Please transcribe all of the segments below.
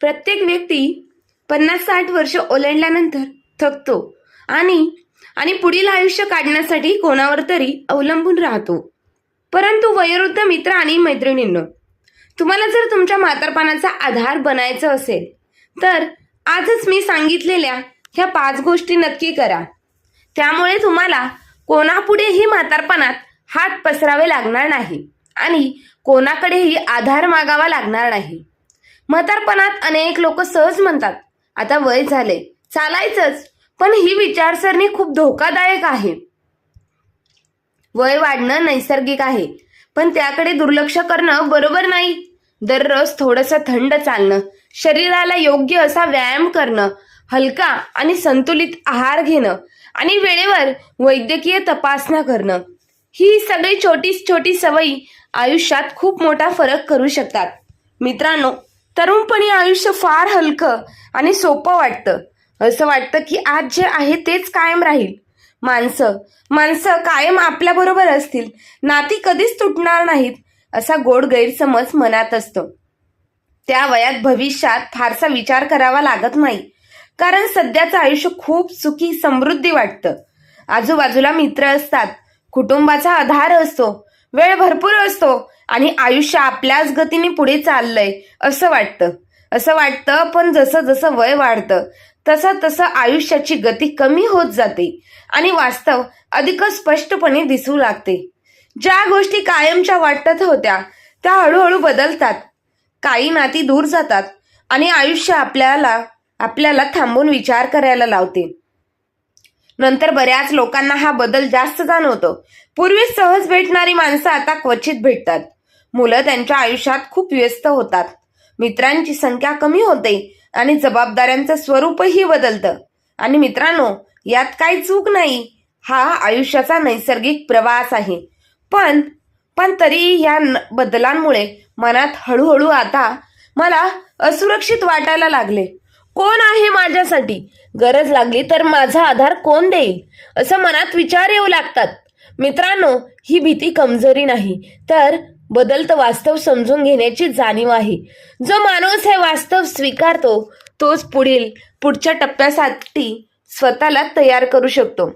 प्रत्येक व्यक्ती 50-60 वर्ष ओलांडल्यानंतर थकतो आणि पुढील आयुष्य काढण्यासाठी कोणावर तरी अवलंबून राहतो. परंतु वयोवृद्ध मित्र आणि मैत्रिणींनो, तुम्हाला जर तुमच्या म्हातारपणाचा आधार बनायचं असेल तर आजच मी सांगितलेल्या ह्या 5 गोष्टी नक्की करा. त्यामुळे तुम्हाला कोणापुढेही म्हातारपणात हात पसरावे लागणार नाही आणि कोणाकडेही आधार मागावा लागणार नाही. म्हातारपणात अनेक लोक सहज म्हणतात, आता वय झाले, चालायचंच. पण ही विचारसरणी खूप धोकादायक आहे. वय वाढणं नैसर्गिक आहे, पण त्याकडे दुर्लक्ष करणं बरोबर नाही. दररोज थोडंसं थंड चालणं, शरीराला योग्य असा व्यायाम करणं, हलका आणि संतुलित आहार घेणं आणि वेळेवर वैद्यकीय तपासण्या करणं, ही सगळी छोटी सवयी आयुष्यात खूप मोठा फरक करू शकतात. मित्रांनो, तरुणपणी आयुष्य फार हलकं आणि सोपं वाटतं. असं वाटतं की आज जे आहे तेच कायम राहील. माणसं कायम आपल्याबरोबर असतील, नाती कधीच तुटणार नाहीत, असा गोड गैरसमज मनात असतो. त्या वयात भविष्यात फारसा विचार करावा लागत नाही, कारण सध्याचं आयुष्य खूप सुखी समृद्धी वाटतं. आजूबाजूला मित्र असतात, कुटुंबाचा आधार असतो, वेळ भरपूर असतो आणि आयुष्य आपल्याच गतीने पुढे चाललंय असं वाटतं. पण जसं जसं वय वाढतं तसं आयुष्याची गती कमी होत जाते आणि वास्तव अधिक स्पष्टपणे दिसू लागते. ज्या गोष्टी कायमच्या वाटत होत्या त्या हळूहळू बदलतात. काही नाती दूर जातात आणि आयुष्य आपल्याला थांबून विचार करायला लावते. नंतर बऱ्याच लोकांना हा बदल जास्त जाणवतो. पूर्वी सहज भेटणारी माणसं आता क्वचित भेटतात. मुलं त्यांच्या आयुष्यात खूप व्यस्त होतात. मित्रांची संख्या कमी होते आणि जबाबदाऱ्यांचं स्वरूपही बदलतं. आणि मित्रांनो, यात काही चूक नाही. हा आयुष्याचा नैसर्गिक प्रवास आहे. पण तरी या बदलांमुळे मनात हळूहळू आता मला असुरक्षित वाटायला लागले. कोण आहे माझ्यासाठी? गरज लागली तर माझा आधार कोण देईल? असं मनात विचार येऊ लागतात. मित्रांनो, ही भीती कमजोरी नाही, तर बदलतं वास्तव समजून घेण्याची जाणीव आहे. जो माणूस हे वास्तव स्वीकारतो तोच पुढच्या टप्प्यासाठी स्वतःला तयार करू शकतो.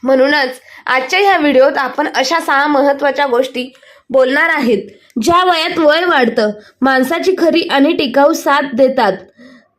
म्हणूनच आजच्या ह्या व्हिडिओत आपण अशा 6 महत्त्वाच्या गोष्टी बोलणार आहेत, ज्या वयात वय वाढतं माणसाची खरी आणि टिकाऊ साथ देतात.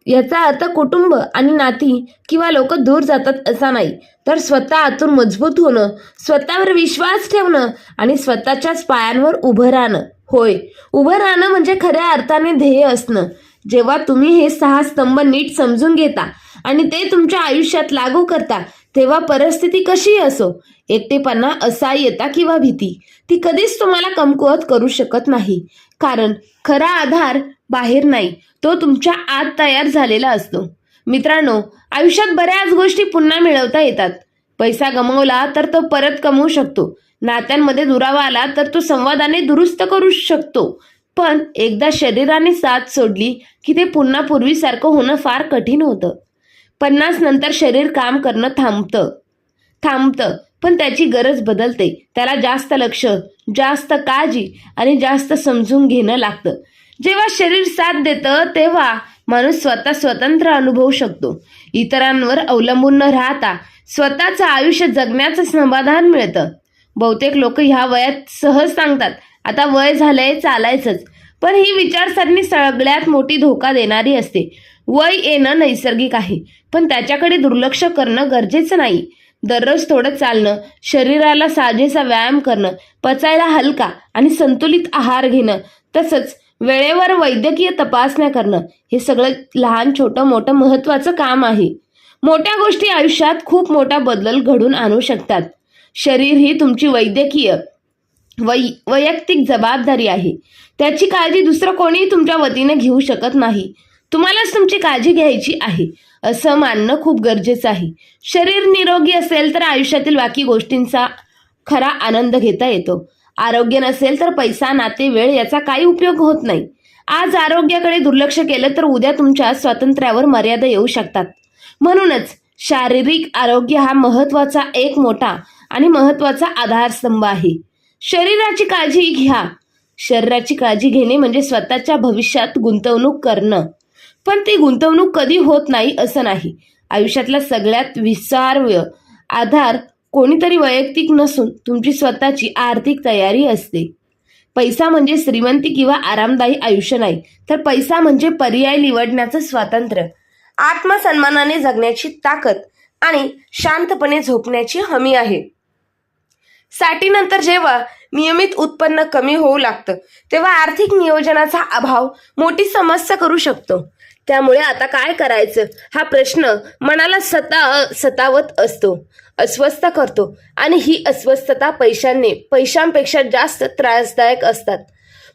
याचा अर्थ कुटुंब आणि नाती किंवा लोक दूर जातात असा नाही, तर स्वतः आतून मजबूत होणं, स्वतःवर विश्वास ठेवणं आणि स्वतःच्याच पायांवर उभं राहणं. होय, उभं राहणं म्हणजे खऱ्या अर्थाने ध्येय असणं. जेव्हा तुम्ही हे 6 स्तंभ नीट समजून घेता आणि ते तुमच्या आयुष्यात लागू करता, तेव्हा परिस्थिती कशीही असो, एकटेपणा, असहाय्यता किंवा भीती, ती कधीच तुम्हाला कमकुवत करू शकत नाही. कारण खरा आधार बाहेर नाही, तो तुमच्या आत तयार झालेला असतो. मित्रांनो, आयुष्यात बऱ्याच गोष्टी पुन्हा मिळवता येतात. पैसा गमावला तर तो परत कमवू शकतो. नात्यांमध्ये दुरावा आला तर तो संवादाने दुरुस्त करू शकतो. पण एकदा शरीराने साथ सोडली की ते पुन्हा पूर्वीसारखं होणं फार कठीण होतं. 50 नंतर शरीर काम करणं थांबतं, पण त्याची गरज बदलते. त्याला जास्त लक्ष, जास्त काळजी आणि जास्त समजून घेणं लागतं. जेव्हा शरीर साथ देतं तेव्हा माणूस स्वतः स्वतंत्र अनुभवू शकतो. इतरांवर अवलंबून न राहता स्वतःचं आयुष्य जगण्याचं समाधान मिळतं. बहुतेक लोक ह्या वयात सहज सांगतात, आता वय झालंय, चालायचंच. पण ही विचारसरणी सगळ्यात मोठी धोका देणारी असते. वय येणं नैसर्गिक आहे, पण त्याच्याकडे दुर्लक्ष करणं गरजेचं नाही. दररोज थोडं चालणं, शरीराला साजेसा व्यायाम करणं, पचायला हलका आणि संतुलित आहार घेणं, तसंच वेळेवर वैद्यकीय तपासण्या करणं, हे सगळं लहान छोटं मोठं महत्त्वाचं काम आहे. मोठ्या गोष्टी आयुष्यात खूप मोठा बदल घडून आणू शकतात. शरीर ही तुमची वैयक्तिक जबाबदारी आहे. त्याची काळजी दुसरं कोणीही तुमच्या वतीने घेऊ शकत नाही. तुम्हालाच तुमची काळजी घ्यायची आहे असं मानणं खूप गरजेचं आहे. शरीर निरोगी असेल तर आयुष्यातील बाकी गोष्टींचा खरा आनंद घेता येतो. आरोग्य नसेल तर पैसा, नाते, वेळ याचा काही उपयोग होत नाही. आज आरोग्याकडे दुर्लक्ष केलं तर उद्या तुमच्या स्वातंत्र्यावर मर्यादा येऊ शकतात. म्हणूनच शारीरिक आरोग्य हा एक मोठा आणि महत्त्वाचा आधारस्तंभ आहे. शरीराची काळजी घेणे म्हणजे स्वतःच्या भविष्यात गुंतवणूक करणं. पण ती गुंतवणूक कधी होत नाही असं नाही. आयुष्यातला सगळ्यात विसार्य आधार कोणीतरी वैयक्तिक नसून तुमची स्वतःची आर्थिक तयारी असते. पैसा म्हणजे श्रीमंती किंवा आरामदायी आयुष्य नाही, तर पैसा म्हणजे पर्याय निवडण्याचं स्वातंत्र्य, आत्मसन्मानाने जगण्याची ताकद आणि शांतपणे झोपण्याची हमी आहे. साठीनंतर जेव्हा नियमित उत्पन्न कमी होऊ लागतं तेव्हा आर्थिक नियोजनाचा अभाव मोठी समस्या करू शकतो. त्यामुळे आता काय करायचं हा प्रश्न मनाला सतावत असतो, अस्वस्थ करतो आणि ही अस्वस्थता पैशांपेक्षा जास्त त्रासदायक असतात.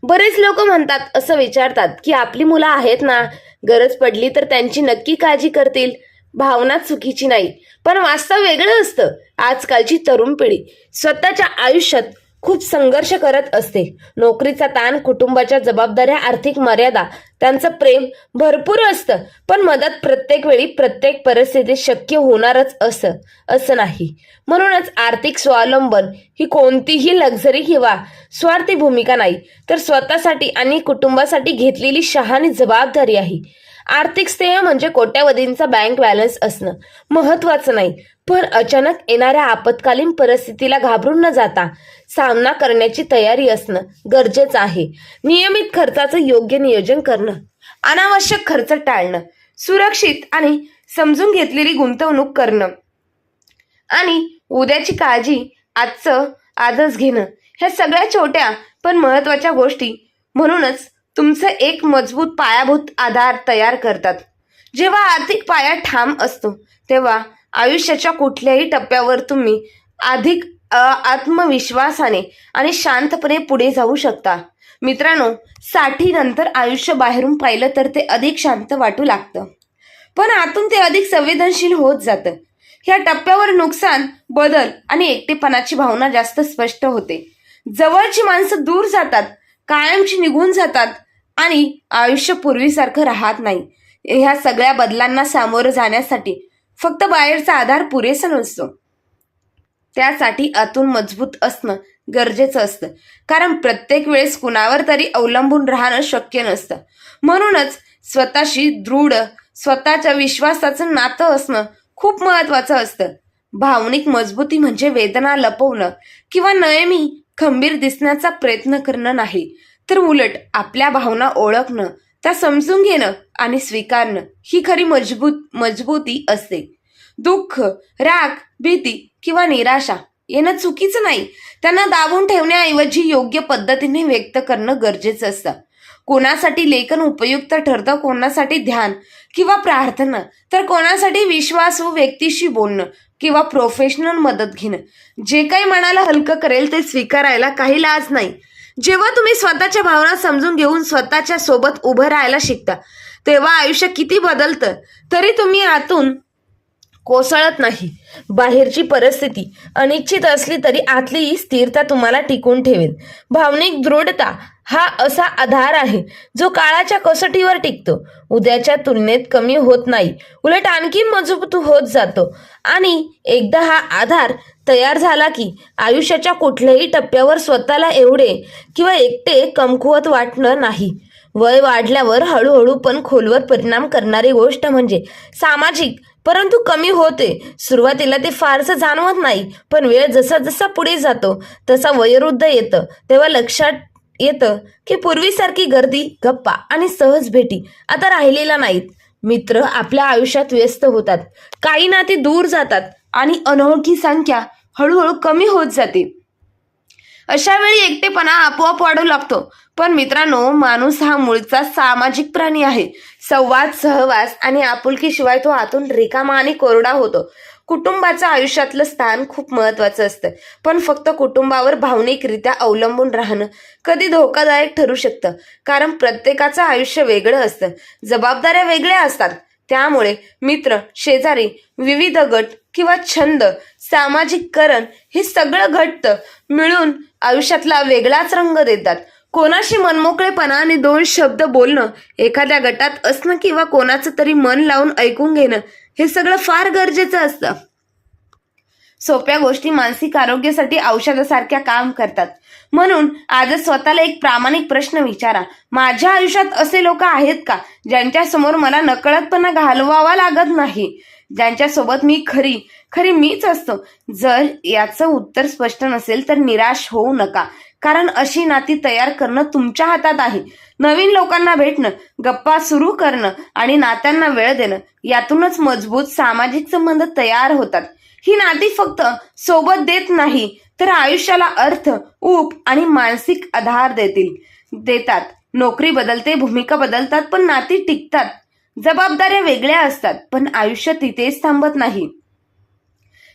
बरेच लोक म्हणतात असं विचारतात की आपली मुलं आहेत ना, गरज पडली तर त्यांची नक्की काळजी करतील. भावना चुकीची नाही, पण वास्तव वेगळं असतं. आजकालची तरुण पिढी स्वतःच्या आयुष्यात खूप संघर्ष करत असते. नोकरीचा ताण, कुटुंबाच्या जबाबदाऱ्या, आर्थिक मर्यादा, त्यांचं प्रेम भरपूर असतं, पण मदत प्रत्येक वेळी प्रत्येक परिस्थितीत शक्य होणारच असं नाही. म्हणूनच आर्थिक स्वावलंबन ही कोणतीही लक्झरी किंवा स्वार्थी भूमिका नाही, तर स्वतःसाठी आणि कुटुंबासाठी घेतलेली शहाणी जबाबदारी आहे. आर्थिक स्थैर्य म्हणजे कोट्यावधींचा बँक बॅलन्स असणं महत्वाचं नाही, पण अचानक येणाऱ्या आपत्कालीन परिस्थितीला घाबरून न जाता सामना करण्याची तयारी असणं गरजेचं आहे. नियमित खर्चाचं योग्य नियोजन करणं, अनावश्यक खर्च टाळणं, सुरक्षित आणि समजून घेतलेली गुंतवणूक करणं आणि उद्याची काळजी आजच घेणं, ह्या सगळ्या छोट्या पण महत्वाच्या गोष्टी म्हणूनच तुमचं एक मजबूत पायाभूत आधार तयार करतात. जेव्हा आर्थिक पाया ठाम असतो तेव्हा आयुष्याच्या कुठल्याही टप्प्यावर तुम्ही अधिक आत्मविश्वासाने आणि शांतपणे पुढे जाऊ शकता. मित्रांनो, 60 नंतर आयुष्य बाहेरून पाहिलं तर ते अधिक शांत वाटू लागतं, पण आतून ते अधिक संवेदनशील होत जातं. ह्या टप्प्यावर नुकसान, बदल आणि एकटेपणाची भावना जास्त स्पष्ट होते. जवळची माणसं दूर जातात, कायमची निघून जातात आणि आयुष्य पूर्वीसारखं राहत नाही. ह्या सगळ्या बदलांना सामोरं जाण्यासाठी फक्त बाहेरचा आधार पुरेसा नसतो, त्यासाठी आतून मजबूत असणं गरजेचं असतं. कारण प्रत्येक वेळेस कुणावर तरी अवलंबून राहणं शक्य नसतं. म्हणूनच स्वतःशी दृढ, स्वतःच्या विश्वासाचं नातं असणं खूप महत्वाचं असतं. भावनिक मजबूती म्हणजे वेदना लपवणं किंवा नेहमी खंबीर दिसण्याचा प्रयत्न करणं नाही, तर उलट आपल्या भावना ओळखणं, त्या समजून घेणं आणि स्वीकारणं ही खरी मजबूती असते. दुःख, राग, भीती किंवा निराशा येणं चुकीचं नाही. त्यांना दाबून ठेवण्याऐवजी योग्य पद्धतीने व्यक्त करणं गरजेचं असतं. कोणासाठी लेखन उपयुक्त ठरतं, कोणासाठी ध्यान किंवा प्रार्थना, तर कोणासाठी विश्वासू व्यक्तीशी बोलणं किंवा प्रोफेशनल मदत घेणं. जे काही मनाला हलकं करेल ते स्वीकारायला काही लाज नाही. जेव्हा तुम्ही स्वतःच्या भावना समजून घेऊन स्वतःच्या सोबत उभं राहायला शिकता तेव्हा आयुष्य किती बदलतं तरी तुम्ही आतून कोसळत नाही. बाहेरची परिस्थिती अनिश्चित असली तरी आतली स्थिरता तुम्हाला टिकून ठेवेल. भावनिक दृढता हा असा आधार आहे जो काळाच्या कसोटीवर टिकतो, उद्याच्या तुलनेत कमी होत नाही, उलट आणखी मजबूत होत जातो. आणि एकदा हा आधार तयार झाला की आयुष्याच्या कुठल्याही टप्प्यावर स्वतःला एवढे किंवा एकटे कमकुवत वाटणं नाही. वय वाढल्यावर हळूहळू पण खोलवर परिणाम करणारी गोष्ट म्हणजे सामाजिक परंतु कमी होते. सुरुवातीला ते फारसं जाणवत नाही, पण वेळ जसा जसा पुढे जातो तसा वयोवृद्ध येतं तेव्हा लक्षात येतं की पूर्वीसारखी गर्दी, गप्पा आणि सहज भेटी आता राहिलेल्या नाहीत. मित्र आपल्या आयुष्यात व्यस्त होतात, काही नाती दूर जातात आणि अनोळखी संख्या हळूहळू कमी होत जाते. अशा वेळी एकटेपणा आपोआप वाढू लागतो. पण मित्रांनो, माणूस हा मूळचा सामाजिक प्राणी आहे. संवाद, सहवास आणि आपुलकीशिवाय तो आतून रिकामा आणि कोरडा होतो. कुटुंबाचं आयुष्यातलं स्थान खूप महत्वाचं असतं, पण फक्त कुटुंबावर भावनिकरित्या अवलंबून राहणं कधी धोकादायक ठरू शकतं. कारण प्रत्येकाचं आयुष्य वेगळं असतं, जबाबदाऱ्या वेगळ्या असतात. त्यामुळे मित्र, शेजारी, विविध गट किंवा छंद, सामाजिककरण हे सगळं घट्ट मिळून आयुष्यातला वेगळाच रंग देतात. कोणाशी मनमोकळेपणाने 2 शब्द बोलणं, एखाद्या गटात असणं किंवा कोणाचं तरी मन लावून ऐकून घेणं हे सगळं फार गरजेचं असतं. सोप्या गोष्टी मानसिक आरोग्यासाठी औषधासारख्या काम करतात. म्हणून आजच स्वतःला एक प्रामाणिक प्रश्न विचारा, माझ्या आयुष्यात असे लोक आहेत का ज्यांच्या समोर मला नकळतपणा घालवावा लागत नाही, ज्यांच्यासोबत मी खरी खरी मीच असतो? जर याचं उत्तर स्पष्ट नसेल तर निराश होऊ नका, कारण अशी नाती तयार करणं तुमच्या हातात आहे. नवीन लोकांना भेटणं, गप्पा सुरू करणं आणि नात्यांना वेळ देणं, यातूनच मजबूत सामाजिक संबंध तयार होतात. ही नाती फक्त सोबत देत नाही तर आयुष्याला अर्थ, ऊब आणि मानसिक आधार देतात. नोकरी बदलते, भूमिका बदलतात, पण नाती टिकतात. जबाबदाऱ्या वेगळ्या असतात, पण आयुष्य तिथेच थांबत नाही.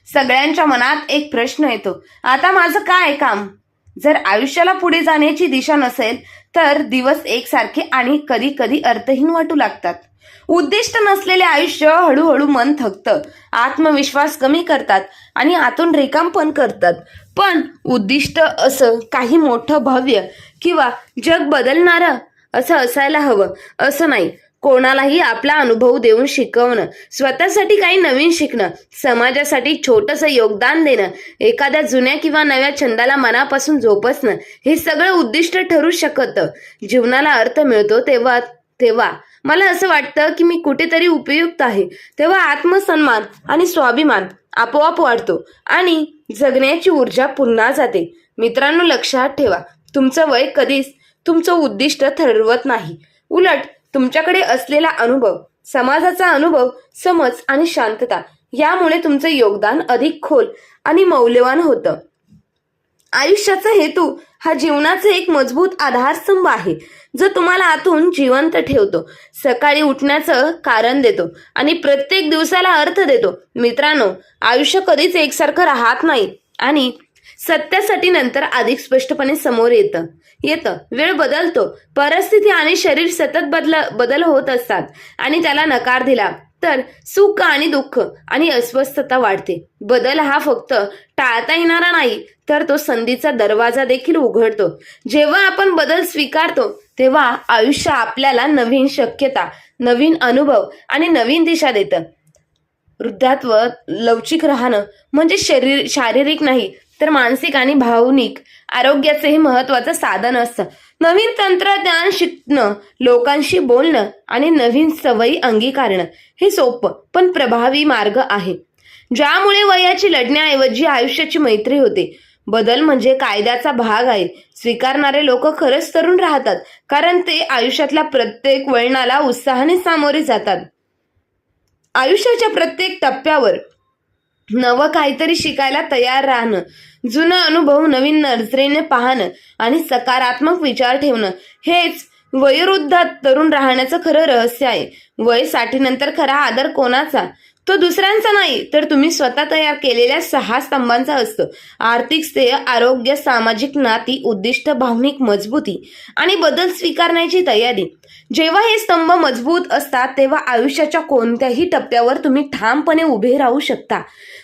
सगळ्यांच्या मनात एक प्रश्न येतो, आता माझं काय काम? जर आयुष्याला पुढे जाण्याची दिशा नसेल तर दिवस एकसारखे आणि कधी कधी अर्थहीन वाटू लागतात. उद्दिष्ट नसलेले आयुष्य हळूहळू मन थकतं, आत्मविश्वास कमी करतात आणि आतून रिकाम पण करतात. पण उद्दिष्ट असं काही मोठं, भव्य किंवा जग बदलणारं असं असायला हवं असं नाही. कोणालाही आपला अनुभव देऊन शिकवणं, स्वतःसाठी काही नवीन शिकणं, समाजासाठी छोटंसं योगदान देणं, एखाद्या जुन्या किंवा नव्या छंदाला मनापासून जोपासणं, हे सगळं उद्दिष्ट ठरू शकतं. जीवनाला अर्थ मिळतो तेव्हा मला असं वाटतं की मी कुठेतरी उपयुक्त आहे. तेव्हा आत्मसन्मान आणि स्वाभिमान आपोआप वाढतो आणि जगण्याची ऊर्जा पुन्हा जाते. मित्रांनो, लक्षात ठेवा, तुमचं वय कधीच तुमचं उद्दिष्ट ठरवत नाही. उलट तुमच्याकडे असलेला अनुभव, समाजाचा अनुभव, समज आणि शांतता, यामुळे तुमचं योगदान अधिक खोल आणि मौल्यवान होतं. आयुष्याचा हेतू हा जीवनाचा एक मजबूत आधारस्तंभ आहे, जो तुम्हाला आतून जिवंत ठेवतो, सकाळी उठण्याचं कारण देतो आणि प्रत्येक दिवसाला अर्थ देतो. मित्रांनो, आयुष्य कधीच एकसारखं राहत नाही आणि सत्यासाठी नंतर अधिक स्पष्टपणे समोर येतं. वेळ बदलतो, परिस्थिती आणि शरीर सतत बदल होत असतात आणि त्याला नकार दिला तर सुख आणि दुःख आणि अस्वस्थता वाढते. बदल हा फक्त टाळता येणारा नाही, तर तो संधीचा दरवाजा देखील उघडतो. जेव्हा आपण बदल स्वीकारतो तेव्हा आयुष्य आपल्याला नवीन शक्यता, नवीन अनुभव आणि नवीन दिशा देतं. वृद्धात्व लवचिक राहणं म्हणजे शारीरिक नाही तर मानसिक आणि भावनिक आरोग्याचंही महत्वाचं साधन असतं. नवीन तंत्रज्ञान शिकणं, लोकांशी बोलणं आणि नवीन सवयी अंगीकारणं हे सोपं पण प्रभावी मार्ग आहे, ज्यामुळे वयाची लढण्याऐवजी आयुष्याची मैत्री होते. बदल म्हणजे कायद्याचा भाग आहे. स्वीकारणारे लोक खरंच तरुण राहतात, कारण ते आयुष्यातल्या प्रत्येक वळणाला उत्साहाने सामोरे जातात. आयुष्याच्या प्रत्येक टप्प्यावर नवं काहीतरी शिकायला तयार राहणं, जुना अनुभव नवीन नजरेने पाहणं आणि सकारात्मक विचार ठेवणं, हेच वयोवृद्धात तरुण राहण्याचं खरं रहस्य आहे. वय 60 नंतर खरा आदर कोणाचा? तो दुसऱ्यांचा नाही, तर तुम्ही स्वतः तयार केलेल्या 6 स्तंभांचा असतो. आर्थिक स्थैर्य, आरोग्य, सामाजिक नाती, उद्दिष्ट, भावनिक मजबूती आणि बदल स्वीकारण्याची तयारी. जेव्हा हे स्तंभ मजबूत असतात तेव्हा आयुष्याच्या कोणत्याही टप्प्यावर तुम्ही ठामपणे उभे राहू शकता.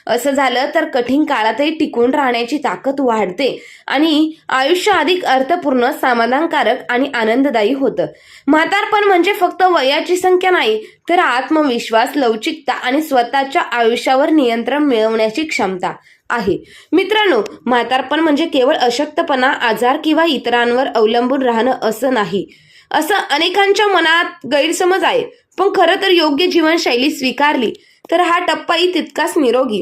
असं झालं तर कठीण काळातही टिकून राहण्याची ताकद वाढते आणि आयुष्य अधिक अर्थपूर्ण, समाधानकारक आणि आनंददायी होतं. म्हातारपण म्हणजे फक्त वयाची संख्या नाही, तर आत्मविश्वास, लवचिकता आणि स्वतःच्या आयुष्यावर नियंत्रण मिळवण्याची क्षमता आहे. मित्रांनो, म्हातारपण म्हणजे केवळ अशक्तपणा, आजार किंवा इतरांवर अवलंबून राहणं असं नाही, असं अनेकांच्या मनात गैरसमज आहे. पण खरं तर योग्य जीवनशैली स्वीकारली तर हा टप्पाही तितकाच निरोगी,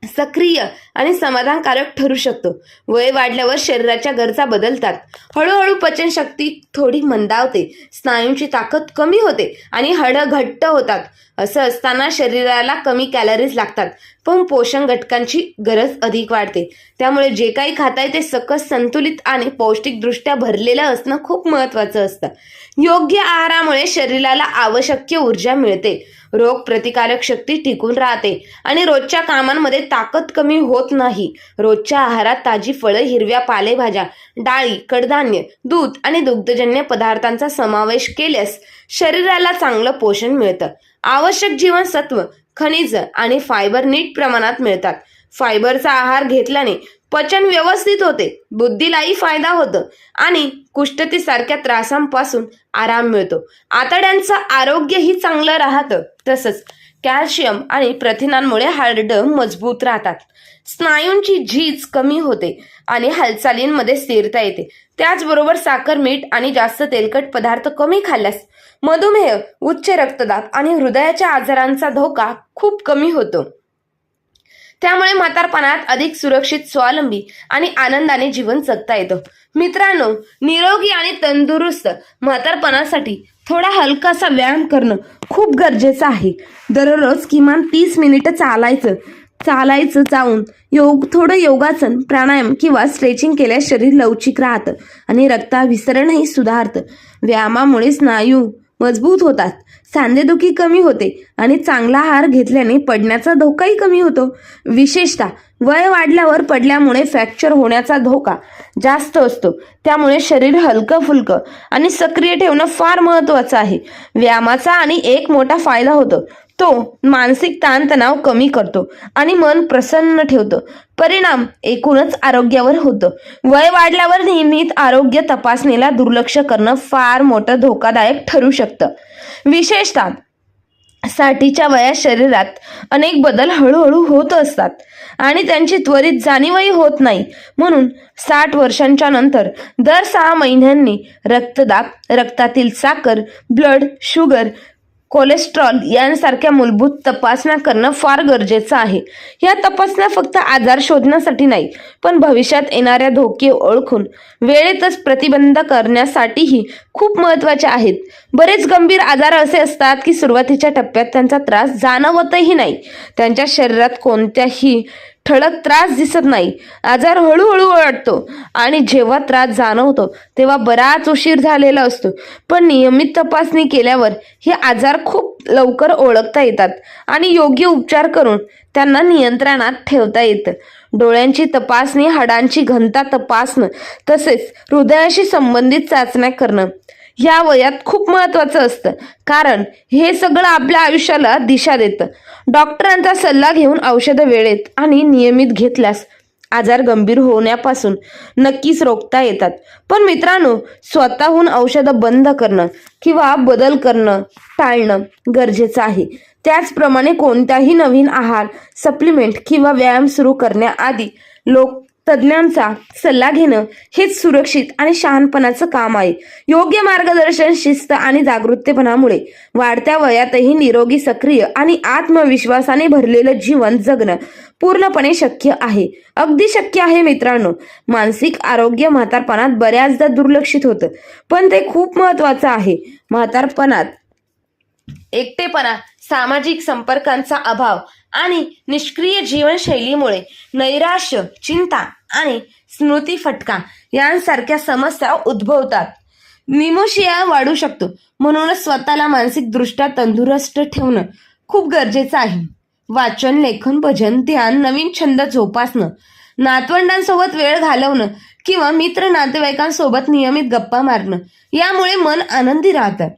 सक्रिय आणि समाधानकारक ठरू शकतो. वय वाढल्यावर शरीराच्या गरजा बदलतात. हळूहळू पचनशक्ती थोडी मंदावते, स्नायूंची ताकद कमी होते आणि हाडं घट्ट होतात. असं असताना शरीराला कमी कॅलरीज लागतात, पण पोषण घटकांची गरज अधिक वाढते. त्यामुळे जे काही खाताय ते सकस, संतुलित आणि पौष्टिकदृष्ट्या भरलेलं असणं खूप महत्वाचं असतं. योग्य आहारामुळे शरीराला आवश्यक ऊर्जा मिळते, रोग प्रतिकारक शक्ती टिकून राहते आणि रोजच्या कामांमध्ये ताकद कमी होत नाही. रोजच्या आहारात ताजी फळं, हिरव्या पालेभाज्या, डाळी, कडधान्य, दूध आणि दुग्धजन्य पदार्थांचा समावेश केल्यास शरीराला चांगलं पोषण मिळतं. आवश्यक जीवनसत्व, खनिज आणि फायबर नीट प्रमाणात मिळतात. फायबरचा आहार घेतल्याने पचन व्यवस्थित होते, बुद्धीलाही फायदा होतो आणि कुष्ठतेसारख्या त्रासांपासून आराम मिळतो. आतड्यांचं आरोग्यही चांगलं राहतं. तसंच कॅल्शियम आणि प्रथिनांमुळे हाडं मजबूत राहतात. स्नायूंची झीज कमी होते आणि हालचालींमध्ये स्थिरता येते. त्याचबरोबर साखर, मीठ आणि जास्त तेलकट पदार्थ कमी खाल्ल्यास मधुमेह, उच्च रक्तदाब आणि हृदयाच्या आजारांचा धोका खूप कमी होतो. त्यामुळे म्हातारपणात अधिक सुरक्षित, स्वावलंबी आणि आनंदाने जीवन जगता येतं. मित्रांनो, निरोगी आणि तंदुरुस्त म्हातारपणासाठी थोडा हलकासा व्यायाम करणं खूप गरजेचं आहे. दररोज किमान 30 मिनिटं चालायचं जाऊन थोडं योगासन, प्राणायाम किंवा स्ट्रेचिंग केल्यास शरीर लवचिक राहतं आणि रक्ताभिसरणही सुधारतं. व्यायामामुळे स्नायू मजबूत होतात, सांधेदुखी कमी होते आणि चांगला आहार घेतल्याने पडण्याचा धोकाही कमी होतो. विशेषतः वय वाढल्यावर पडल्यामुळे फ्रॅक्चर होण्याचा धोका जास्त असतो. त्यामुळे शरीर हलकं फुलकं आणि सक्रिय ठेवणं फार महत्त्वाचं आहे. व्यायामाचा आणि एक मोठा फायदा होतो तो मानसिक ताणतणाव कमी करतो आणि मन प्रसन्न ठेवतो. परिणाम एकूणच आरोग्यावर होतो. वय वाढल्यावर नियमित आरोग्य तपासणीला दुर्लक्ष करणं फार मोठं धोकादायक ठरू शकतं. विशेषतः 60च्या वयात शरीरात अनेक बदल हळूहळू होत असतात आणि त्यांची त्वरित जाणीवही होत नाही. म्हणून 60 वर्षांच्या नंतर दर 6 महिन्यांनी रक्तदाब, रक्तातील साखर, ब्लड शुगर, कोलेस्ट्रॉल यांसारख्या मूलभूत तपासण्या करणं फार गरजेचं आहे. या तपासण्या फक्त आजार शोधण्यासाठी नाही, पण भविष्यात येणाऱ्या धोके ओळखून वेळेतच प्रतिबंध करण्यासाठीही खूप महत्त्वाच्या आहेत. बरेच गंभीर आजार असे असतात की सुरुवातीच्या टप्प्यात त्यांचा त्रास जाणवतही नाही. त्यांच्या शरीरात कोणत्याही ठळक त्रास दिसत नाही. आजार हळूहळू वाढतो आणि जेव्हा त्रास जाणवतो तेव्हा बराच उशीर झालेला असतो. पण नियमित तपासणी केल्यावर हे आजार खूप लवकर ओळखता येतात आणि योग्य उपचार करून त्यांना नियंत्रणात ठेवता येतं. डोळ्यांची तपासणी, हाडांची घनता तपासणं तसेच हृदयाशी संबंधित चाचण्या करणं या वयात खूप महत्त्वाचं असतं, कारण हे सगळं आपल्या आयुष्याला दिशा देतं. डॉक्टरांचा सल्ला घेऊन औषधं वेळेत आणि नियमित घेतल्यास आजार गंभीर होण्यापासून नक्कीच रोखता येतात. पण मित्रांनो, स्वतःहून औषधं बंद करणं किंवा बदल करणं टाळणं गरजेचं आहे. त्याचप्रमाणे कोणत्याही नवीन आहार, सप्लिमेंट किंवा व्यायाम सुरू करण्याआधी तज्ज्ञांचा सल्ला घेणं हेच सुरक्षित आणि शहाणपणाचं काम आहे. योग्य मार्गदर्शन, शिस्त आणि जागरूकतेपणामुळे वाढत्या वयातही निरोगी, सक्रिय आणि आत्मविश्वासाने भरलेलं जीवन जगणं पूर्णपणे शक्य आहे. अगदी शक्य आहे मित्रांनो. मानसिक आरोग्य म्हातारपणात बऱ्याचदा दुर्लक्षित होतं, पण ते खूप महत्त्वाचं आहे. म्हातारपणात एकटेपणा, सामाजिक संपर्कांचा अभाव आणि निष्क्रिय जीवनशैलीमुळे नैराश्य, चिंता आणि स्मृती फटका यांसारख्या समस्या उद्भवतात. निमोशिया वाढू शकतो. म्हणूनच स्वतःला मानसिकदृष्ट्या तंदुरुस्त ठेवणं खूप गरजेचं आहे. वाचन, लेखन, भजन, ध्यान, नवीन छंद जोपासणं, नातवंडांसोबत वेळ घालवणं किंवा मित्र नातेवाईकांसोबत नियमित गप्पा मारणं यामुळे मन आनंदी राहतं.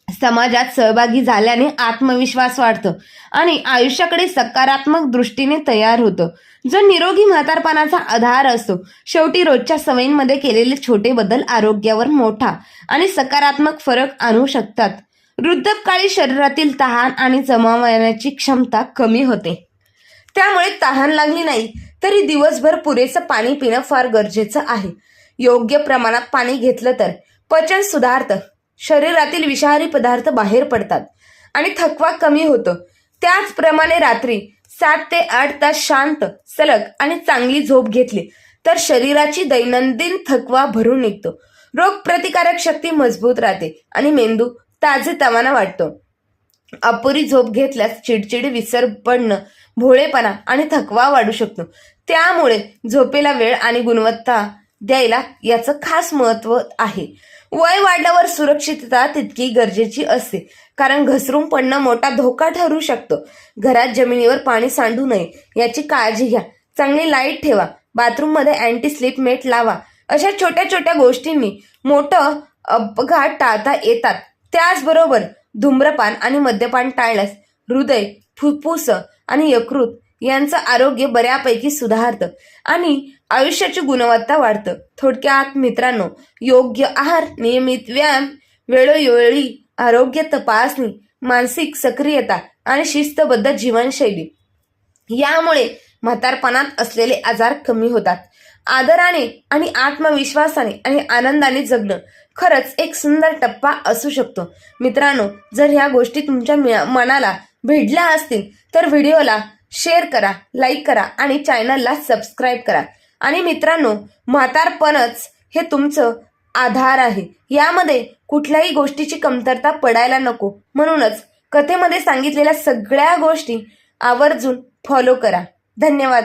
समाजात सहभागी झाल्याने आत्मविश्वास वाढतो आणि आयुष्याकडे सकारात्मक दृष्टीने तयार होतो, जो निरोगी म्हातारपणाचा आधार असतो. शेवटी रोजच्या सवयींमध्ये केलेले छोटे बदल आरोग्यावर मोठा आणि सकारात्मक फरक आणू शकतात. वृद्धापकाळी शरीरातील तहान आणि जमवण्याची क्षमता कमी होते. त्यामुळे तहान लागली नाही तरी दिवसभर पुरेसं पाणी पिणं फार गरजेचं आहे. योग्य प्रमाणात पाणी घेतलं तर पचन सुधारतं, शरीरातील विषारी पदार्थ बाहेर पडतात आणि थकवा कमी होतो. त्याचप्रमाणे रात्री 7 ते 8 तास शांत, सलग आणि चांगली झोप घेतली तर शरीराची दैनंदिन थकवा भरून निघतो. रोगप्रतिकारक शक्ती मजबूत राहते आणि मेंदू ताजेतवाना वाटतो. अपुरी झोप घेतल्यास चिडचिड, विसर पडणं, भोळेपणा आणि थकवा वाढू शकतो. त्यामुळे झोपेला वेळ आणि गुणवत्ता द्यायला याचं खास महत्त्व आहे. वय वाढल्यावर सुरक्षितता तितकी गरजेची असते, कारण घसरून पडणं मोठा धोका ठरू शकतो. घरात जमिनीवर पाणी सांडू नये याची काळजी घ्या. चांगली लाईट ठेवा. बाथरूममध्ये अँटी स्लिप मेट लावा. अशा छोट्या छोट्या गोष्टींनी मोठं अपघात टाळता येतात. त्याचबरोबर धूम्रपान आणि मद्यपान टाळल्यास हृदय, फुफ्फुस आणि यकृत यांचं आरोग्य बऱ्यापैकी सुधारतं आणि आयुष्याची गुणवत्ता वाढतं. थोडक्यात मित्रांनो, योग्य आहार, नियमित व्यायाम, वेळोवेळी आरोग्य तपासणी मानसिक सक्रियता आणि शिस्तबद्ध जीवनशैली यामुळे म्हातारपणात असलेले आजार कमी होतात. आदराने आणि आत्मविश्वासाने आणि आनंदाने जगणं खरंच एक सुंदर टप्पा असू शकतो. मित्रांनो, जर ह्या गोष्टी तुमच्या मनाला भिडल्या असतील तर व्हिडिओला शेअर करा, लाईक करा आणि चॅनलला सबस्क्राईब करा. आणि मित्रांनो, म्हातारपणच हे तुमचं आधार आहे. यामध्ये कुठल्याही गोष्टीची कमतरता पडायला नको. म्हणूनच कथेमध्ये सांगितलेल्या सगळ्या गोष्टी आवर्जून फॉलो करा. धन्यवाद.